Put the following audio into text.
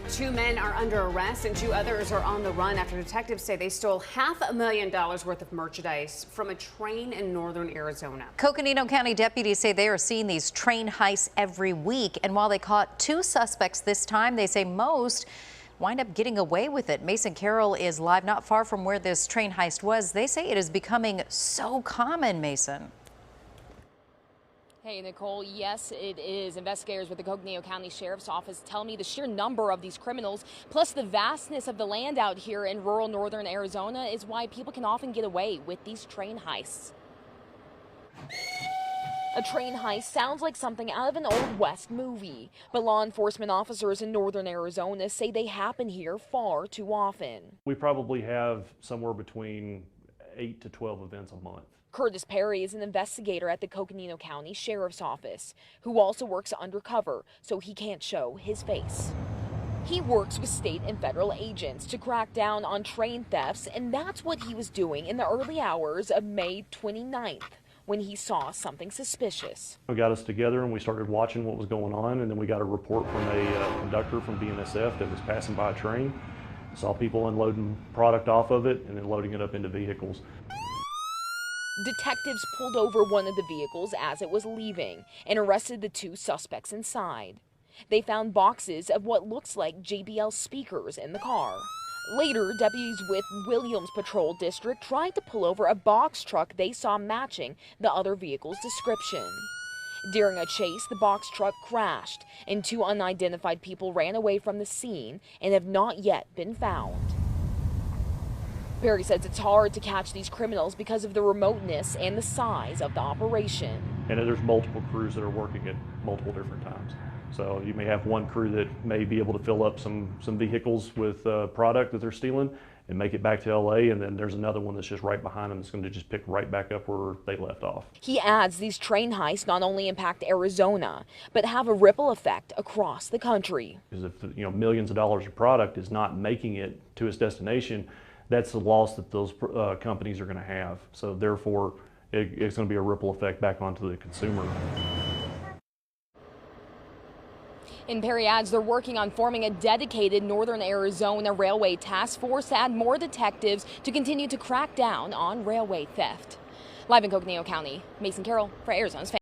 2 men are under arrest and 2 others are on the run after detectives say they stole $500,000 worth of merchandise from a train in northern Arizona. Coconino County deputies say they are seeing these train heists every week. And while they caught 2 suspects this time, they say most wind up getting away with it. Mason Carroll is live not far from where this train heist was. They say it is becoming so common, Mason. Hey, Nicole, yes, it is. Investigators with the Coconino County Sheriff's Office tell me the sheer number of these criminals, plus the vastness of the land out here in rural northern Arizona, is why people can often get away with these train heists. A train heist sounds like something out of an Old West movie, but law enforcement officers in northern Arizona say they happen here far too often. We probably have somewhere between 8 to 12 events a month. Curtis Perry is an investigator at the Coconino County Sheriff's Office, who also works undercover, so he can't show his face. He works with state and federal agents to crack down on train thefts, and that's what he was doing in the early hours of May 29th, when he saw something suspicious. We got us together and we started watching what was going on, and then we got a report from a conductor from BNSF that was passing by a train, saw people unloading product off of it and then loading it up into vehicles. Detectives pulled over one of the vehicles as it was leaving and arrested the 2 suspects inside. They found boxes of what looks like JBL speakers in the car. Later, deputies with Williams Patrol District tried to pull over a box truck they saw matching the other vehicle's description. During a chase, the box truck crashed and 2 unidentified people ran away from the scene and have not yet been found. Perry says it's hard to catch these criminals because of the remoteness and the size of the operation. And there's multiple crews that are working at multiple different times. So you may have one crew that may be able to fill up some vehicles with product that they're stealing and make it back to LA, and then there's another one that's just right behind them that's going to just pick right back up where they left off. He adds these train heists not only impact Arizona, but have a ripple effect across the country. Because if millions of dollars of product is not making it to its destination, that's the loss that those companies are going to have. So therefore, it's going to be a ripple effect back onto the consumer. And Perry adds they're working on forming a dedicated Northern Arizona Railway Task Force to add more detectives to continue to crack down on railway theft. Live in Coconino County, Mason Carroll for Arizona's Family.